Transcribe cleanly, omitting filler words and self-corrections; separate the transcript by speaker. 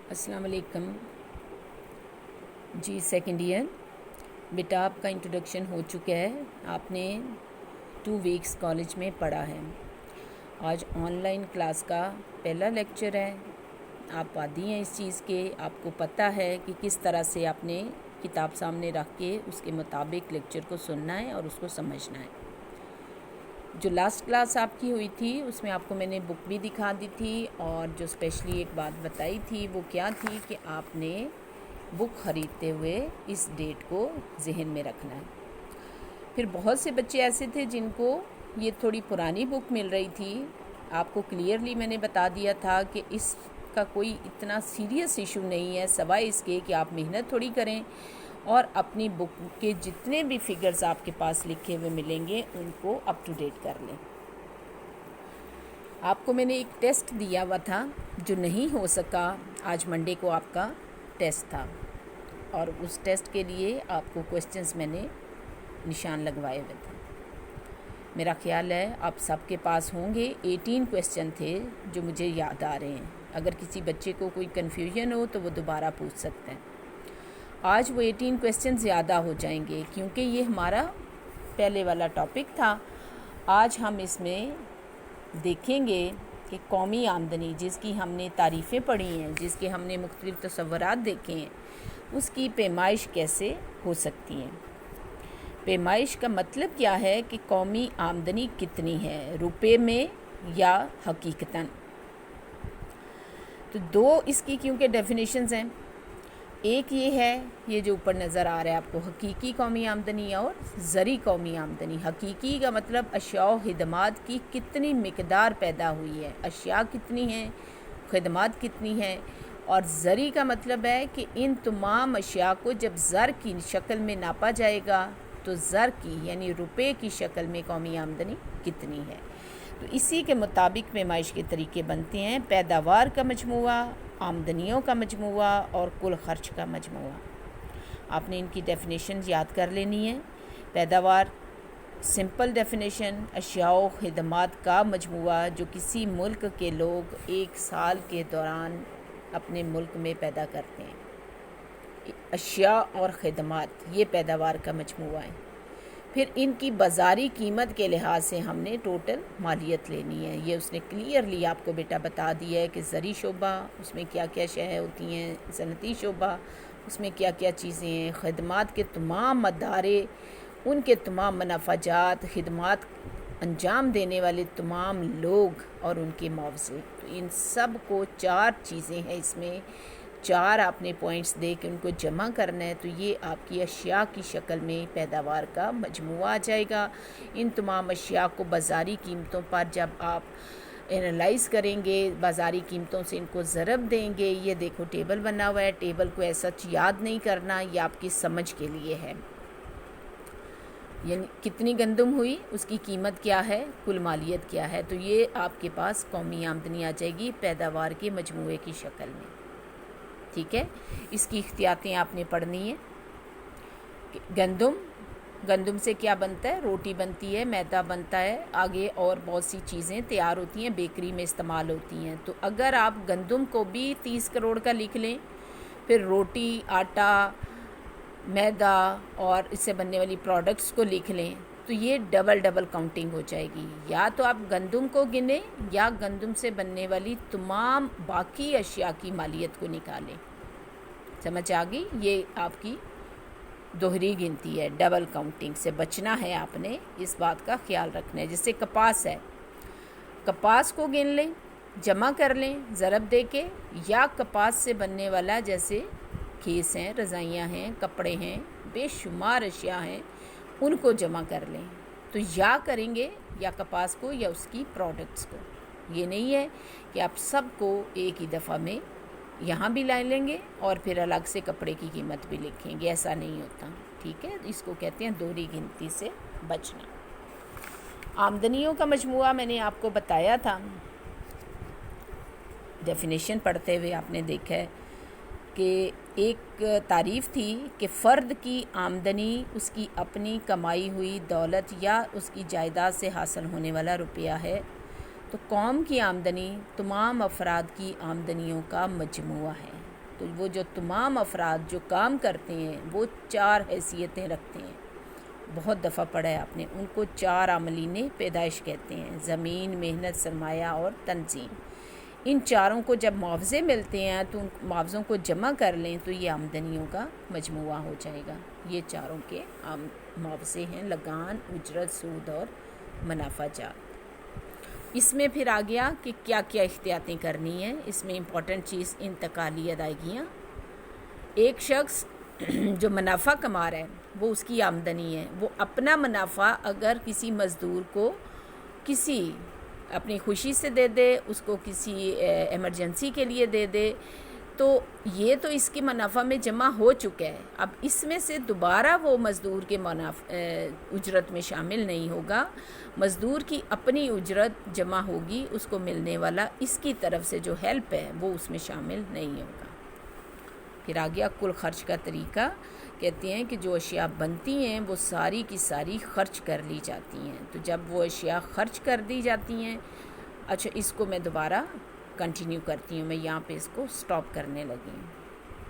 Speaker 1: अस्सलाम वालेकुम जी। Second year बेटा, आपका इंट्रोडक्शन हो चुका है। आपने 2 वीक्स कॉलेज में पढ़ा है। आज ऑनलाइन क्लास का पहला लेक्चर है। आप आदी हैं इस चीज़ के, आपको पता है कि किस तरह से आपने किताब सामने रख के उसके मुताबिक लेक्चर को सुनना है और उसको समझना है। जो लास्ट क्लास आपकी हुई थी उसमें आपको मैंने बुक भी दिखा दी थी, और जो स्पेशली एक बात बताई थी वो क्या थी कि आपने बुक ख़रीदते हुए इस डेट को जहन में रखना है। फिर बहुत से बच्चे ऐसे थे जिनको ये थोड़ी पुरानी बुक मिल रही थी। आपको क्लियरली मैंने बता दिया था कि इसका कोई इतना सीरियस इशू नहीं है, सवाए इसके कि आप मेहनत थोड़ी करें और अपनी बुक के जितने भी फिगर्स आपके पास लिखे हुए मिलेंगे उनको अप टू डेट कर लें। आपको मैंने एक टेस्ट दिया हुआ था जो नहीं हो सका। आज मंडे को आपका टेस्ट था और उस टेस्ट के लिए आपको क्वेश्चंस मैंने निशान लगवाए हुए थे। मेरा ख्याल है आप सबके पास होंगे। 18 क्वेश्चन थे जो मुझे याद आ रहे हैं। अगर किसी बच्चे को कोई कन्फ्यूजन हो तो वो दोबारा पूछ सकते हैं। आज वो 18 क्वेश्चन ज़्यादा हो जाएंगे क्योंकि ये हमारा पहले वाला टॉपिक था। आज हम इसमें देखेंगे कि कौमी आमदनी, जिसकी हमने तारीफ़ें पढ़ी हैं, जिसके हमने मुख्तलिफ़ तसव्वुरात देखे हैं, उसकी पैमाइश कैसे हो सकती है। पैमाइश का मतलब क्या है कि कौमी आमदनी कितनी है, रुपए में या हकीकतन। तो दो इसकी क्योंकि डेफिनेशंस हैं। एक ये है, ये जो ऊपर नज़र आ रहा है आपको, हकीकी कौमी आमदनी और ज़री कौमी आमदनी। हकीकी का मतलब अशिया व खिदमात की कितनी मिकदार पैदा हुई है, अशिया कितनी हैं, खिदमात कितनी हैं। और ज़री का मतलब है कि इन तमाम अशिया को जब ज़र की शक्ल में नापा जाएगा तो ज़र की यानी रुपए की शक्ल में कौमी आमदनी कितनी है। तो इसी के मुताबिक पैमाइश के तरीके बनते हैं। पैदावार का मजमुआ, आमदनियों का मजमुआ और कुल खर्च का मजमुआ। आपने इनकी डेफिनेशन याद कर लेनी है। पैदावार सिंपल डेफिनेशन, अशिया खिदमात का मजमुआ जो किसी मुल्क के लोग एक साल के दौरान अपने मुल्क में पैदा करते हैं। अशिया और खिदमात ये पैदावार का मजमुआ है। फिर इनकी बाज़ारी कीमत के लिहाज से हमने टोटल मालियत लेनी है। ये उसने क्लियरली आपको बेटा बता दिया है कि ज़री शोबा, उसमें क्या क्या शय होती हैं, सनती शोबा, उसमें क्या क्या चीज़ें हैं, खिदमात के तमाम मदारे, उनके तमाम मुनाफ़ाजात, खिदमात अंजाम देने वाले तमाम लोग और उनके मुआवजे। तो इन सब को 4 चीज़ें हैं इसमें। 4 आपने पॉइंट्स दे के उनको जमा करना है। तो ये आपकी अशिया की शक्ल में पैदावार का मजमुआ आ जाएगा। इन तमाम अशिया को बाज़ारी कीमतों पर जब आप एनालाइज़ करेंगे, बाज़ारी कीमतों से इनको ज़रब देंगे। ये देखो टेबल बना हुआ है। टेबल को ऐसा याद नहीं करना, ये आपकी समझ के लिए है। यानी कितनी गंदम हुई, उसकी कीमत क्या है, कुल मालियत क्या है। तो ये आपके पास कौमी आमदनी आ जाएगी पैदावार के मजमुए की शक्ल में। ठीक है, इसकी इख्तियातें आपने पढ़नी है। गंदम से क्या बनता है, रोटी बनती है, मैदा बनता है, आगे और बहुत सी चीज़ें तैयार होती हैं, बेकरी में इस्तेमाल होती हैं। तो अगर आप गंदम को भी 30 करोड़ का लिख लें, फिर रोटी, आटा, मैदा और इससे बनने वाली प्रोडक्ट्स को लिख लें, तो ये डबल काउंटिंग हो जाएगी। या तो आप गंदम को गिने या गंदम से बनने वाली तमाम बाकी अशिया की मालियत को निकालें। समझ आ गई? ये आपकी दोहरी गिनती है, डबल काउंटिंग से बचना है। आपने इस बात का ख्याल रखना है। जैसे कपास है, कपास को गिन लें, जमा कर लें ज़रब दे के, या कपास से बनने वाला जैसे खेस हैं, रज़ाइयाँ हैं, कपड़े हैं, बेशुमार अशिया हैं, उनको जमा कर लें। तो या करेंगे या कपास को या उसकी प्रोडक्ट्स को। ये नहीं है कि आप सबको एक ही दफ़ा में यहाँ भी ला लेंगे और फिर अलग से कपड़े की कीमत भी लिखेंगे, ऐसा नहीं होता। ठीक है, इसको कहते हैं दोहरी गिनती से बचना। आमदनियों का मजमुआ मैंने आपको बताया था। डेफिनेशन पढ़ते हुए आपने देखा है कि एक तारीफ़ थी कि फ़र्द की आमदनी उसकी अपनी कमाई हुई दौलत या उसकी जायदाद से हासिल होने वाला रुपया है। तो कौम की आमदनी तमाम अफराद की आमदनियों का मजमुआ है। تو وہ جو تمام افراد جو کام کرتے ہیں وہ 4 حیثیتیں رکھتے ہیں. بہت دفعہ پڑھا ہے آپ نے. ان کو 4 عاملین پیدائش کہتے ہیں: زمین، محنت، سرمایہ اور تنظیم. ان چاروں کو جب معاوضے ملتے ہیں تو ان معاوضوں کو جمع کر لیں تو یہ آمدنیوں کا مجموعہ ہو جائے گا. یہ چاروں کے معاوضے ہیں: لگان، اجرت، سود اور منافع جات. اس میں پھر آ گیا کہ کیا کیا احتیاطیں کرنی ہیں. اس میں امپورٹنٹ چیز انتقالی ادائیگیاں. ایک شخص جو منافع کما رہا ہے وہ اس کی آمدنی ہے. وہ اپنا منافع اگر کسی مزدور کو کسی اپنی خوشی سے دے دے، اس کو کسی ایمرجنسی کے لیے دے دے، تو یہ تو اس کے منافع میں جمع ہو چکا ہے. اب اس میں سے دوبارہ وہ مزدور کے اجرت میں شامل نہیں ہوگا. مزدور کی اپنی اجرت جمع ہوگی، اس کو ملنے والا اس کی طرف سے جو ہیلپ ہے وہ اس میں شامل نہیں ہوگا. پھر آ گیا کل خرچ کا طریقہ. کہتے ہیں کہ جو اشیاء بنتی ہیں وہ ساری کی ساری خرچ کر لی جاتی ہیں. تو جب وہ اشیاء خرچ کر دی جاتی ہیں، اچھا اس کو میں دوبارہ کنٹینیو کرتی ہوں، میں یہاں پہ اس کو سٹاپ کرنے لگی ہوں.